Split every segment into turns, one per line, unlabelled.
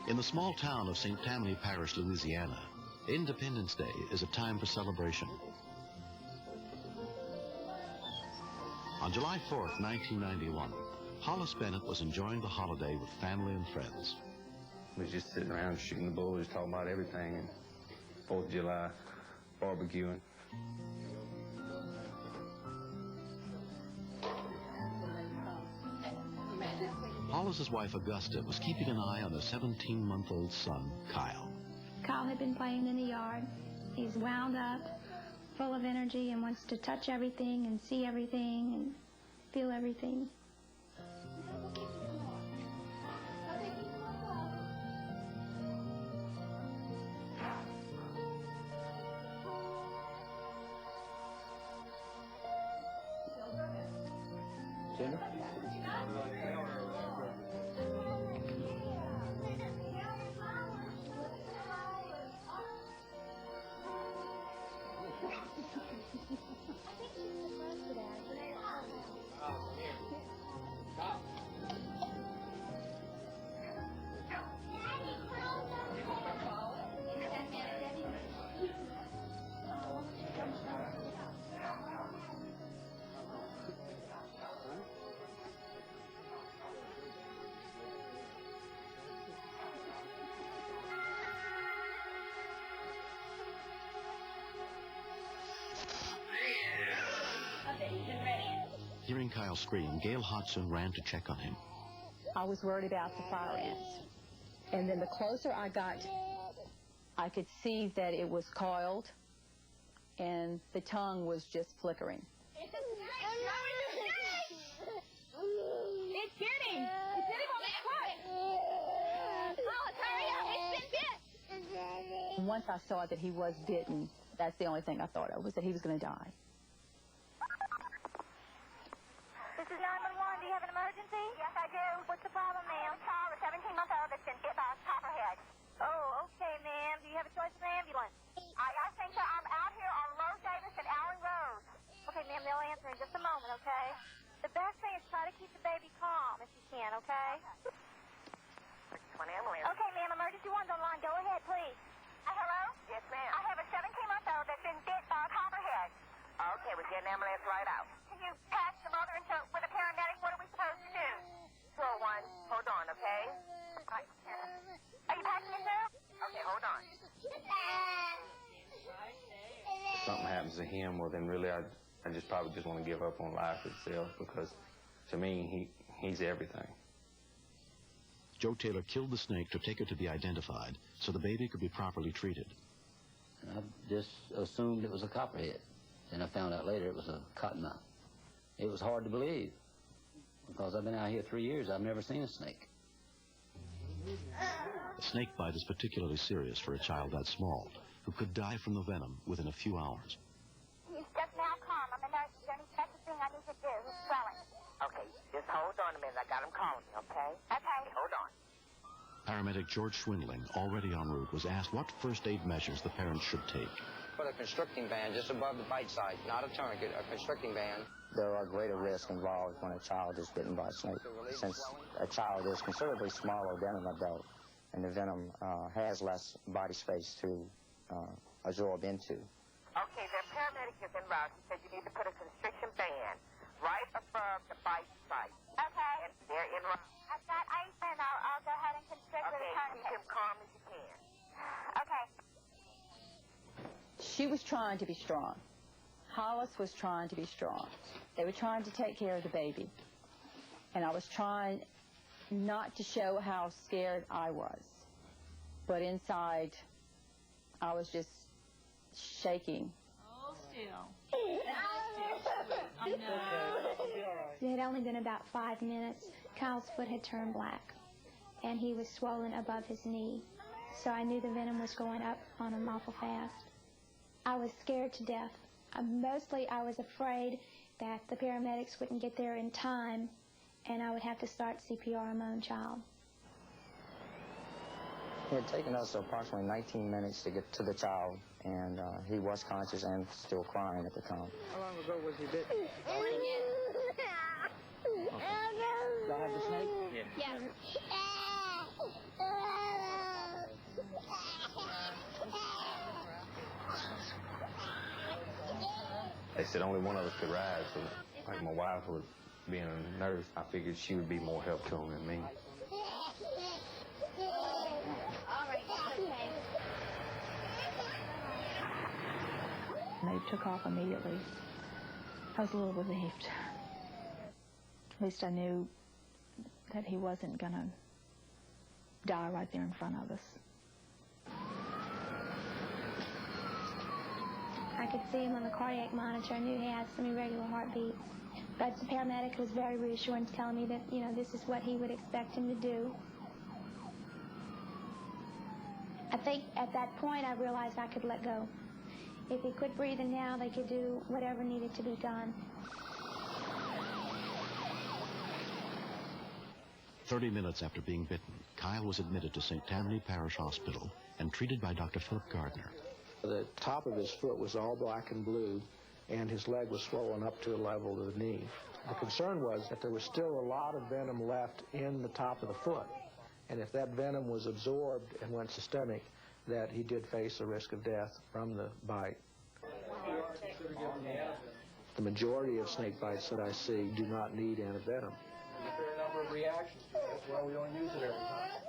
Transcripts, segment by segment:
In the small town of St. Tammany Parish, Louisiana, Independence Day is a time for celebration. On July 4th, 1991, Hollis Bennett was enjoying the holiday with family and friends.
We was just sitting around shooting the bull, just talking about everything, and 4th of July, barbecuing.
Hollis's wife, Augusta, was keeping an eye on their 17-month-old son, Kyle.
Kyle had been playing in the yard. He's wound up, full of energy, and wants to touch everything and see everything and feel everything.
Hearing Kyle scream, Gail Hodson ran to check on him.
I was worried about the fire ants. And then the closer I got, I could see that it was coiled and the tongue was just flickering.
It's getting! It's getting on the foot! Hollis, hurry up! It's been bit!
Once I saw that he was bitten, that's the only thing I thought of, was that he was going to die.
This is 911. Do you have an emergency? Yes, I do. What's the problem, ma'am? A child, a 17-month-old that's been hit by a copperhead. Oh, okay, ma'am. Do you have a choice of an ambulance? I think so. I'm out here on Lowe Davis and Allen Road. Okay, ma'am, they'll answer in just a moment, okay? The best thing is try to keep the baby calm if you can, okay? Okay, ma'am, emergency one's on line. Go ahead, please. Hello? Yes, ma'am. I have a 17-month-old that's been bit by a copperhead. Okay, we'll get an ambulance right out. Can you patch the mother with a paramedic? What are we supposed to do? Sure, one. Hold on, okay? Are you patching it now? Okay, hold on.
If something happens to him, well, then really I just probably just want to give up on life itself, because to me, he's everything.
Joe Taylor killed the snake to take it to be identified so the baby could be properly treated.
I just assumed it was a copperhead. Then I found out later it was a cottonmouth. It was hard to believe, because I've been out here 3 years. I've never seen a snake.
A snake bite is particularly serious for a child that small, who could die from the venom within a few hours.
He's just now calm. I'm a nurse. Is there any special thing I need to do? He's swelling. Okay, just hold on a minute. I got him calling me, okay? Okay. Hold on.
Paramedic George Schwindling, already en route, was asked what first aid measures the parents should take.
Put a constricting band just above the bite site, not a tourniquet, a constricting band.
There are greater risks involved when a child is bitten by a snake, since a child is considerably smaller than an adult, and the venom has less body space to absorb into.
Okay, the paramedic is en route. He said you need to put a constriction band right above the bite site. Okay. And they're en route. I've got ice, and I'll go ahead and constrict with a tourniquet. Keep him calm as you can. Okay.
She was trying to be strong. Hollis was trying to be strong. They were trying to take care of the baby. And I was trying not to show how scared I was. But inside, I was just shaking.
Oh, still. I know.
It had only been about 5 minutes. Kyle's foot had turned black, and he was swollen above his knee. So I knew the venom was going up on him awful fast. I was scared to death. Mostly I was afraid that the paramedics wouldn't get there in time, and I would have to start CPR on my own child.
It had taken us approximately 19 minutes to get to the child, and he was conscious and still crying at the time.
How long ago was he bitten?
Do I have the snake?
Yeah.
They said only one of us could ride, so like my wife was being a nurse, I figured she would be more help to them than me.
They took off immediately. I was a little relieved. At least I knew that he wasn't going to die right there in front of us.
I could see him on the cardiac monitor. I knew he had some irregular heartbeats. But the paramedic was very reassuring, telling me that, you know, this is what he would expect him to do. I think at that point I realized I could let go. If he quit breathing now, they could do whatever needed to be done.
30 minutes after being bitten, Kyle was admitted to St. Tammany Parish Hospital and treated by Dr. Philip Gardner.
The top of his foot was all black and blue, and his leg was swollen up to the level of the knee. The concern was that there was still a lot of venom left in the top of the foot, and if that venom was absorbed and went systemic, that he did face a risk of death from the bite. The majority of snake bites that I see do not need antivenom.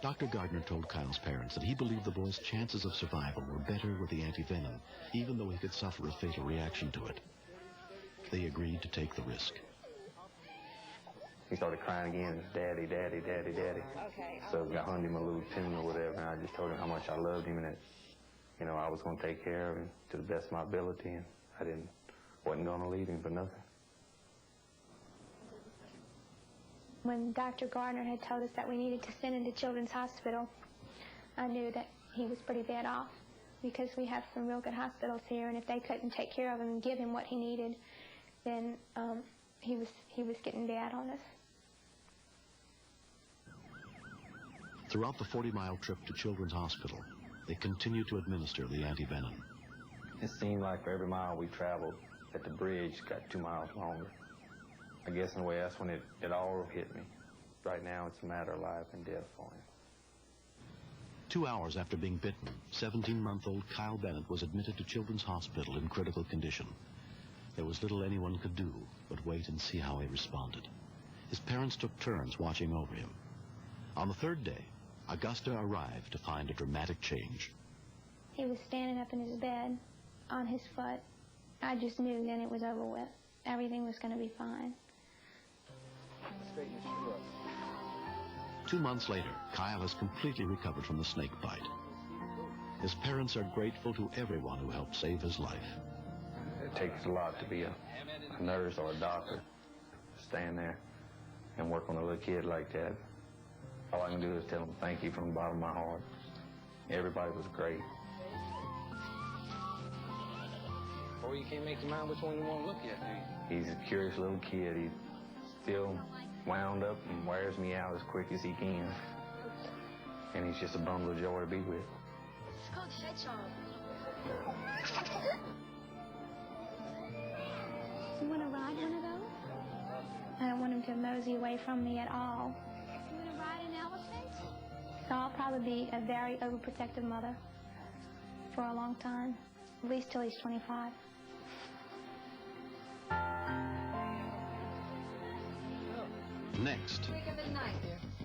Dr. Gardner told Kyle's parents that he believed the boy's chances of survival were better with the antivenom, even though he could suffer a fatal reaction to it. They agreed to take the risk.
He started crying again, Daddy, Daddy, Daddy, Daddy. So I hunted him a little tune or whatever, and I just told him how much I loved him and that, you know, I was going to take care of him to the best of my ability, and I wasn't going to leave him for nothing.
When Dr. Gardner had told us that we needed to send him to Children's Hospital, I knew that he was pretty bad off because we have some real good hospitals here, and if they couldn't take care of him and give him what he needed, then he was getting bad on us.
Throughout the 40-mile trip to Children's Hospital, they continued to administer the antivenom.
It seemed like for every mile we traveled, that the bridge got 2 miles longer. I guess in a way that's when it all hit me. Right now it's a matter of life and death for him.
2 hours after being bitten, 17-month-old Kyle Bennett was admitted to Children's Hospital in critical condition. There was little anyone could do but wait and see how he responded. His parents took turns watching over him. On the third day, Augusta arrived to find a dramatic change.
He was standing up in his bed on his foot. I just knew then it was over with. Everything was going to be fine.
2 months later, Kyle has completely recovered from the snake bite. His parents are grateful to everyone who helped save his life.
It takes a lot to be a nurse or a doctor, to stand there and work on a little kid like that. All I can do is tell them thank you from the bottom of my heart. Everybody was great.
Or you can't make your mind which one you want to look at, do you?
He's a curious little kid. He's still wound up and wears me out as quick as he can. And he's just a bundle of joy to be with.
It's called hedgehog.
You want to ride one of those? I don't want him to mosey away from me at all.
You want to ride an elephant?
So I'll probably be a very overprotective mother for a long time, at least till he's 25.
Next,
Wake up at night.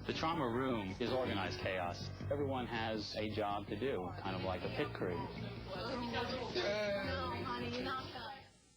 The trauma room is organized chaos. Everyone has a job to do, kind of like a pit crew.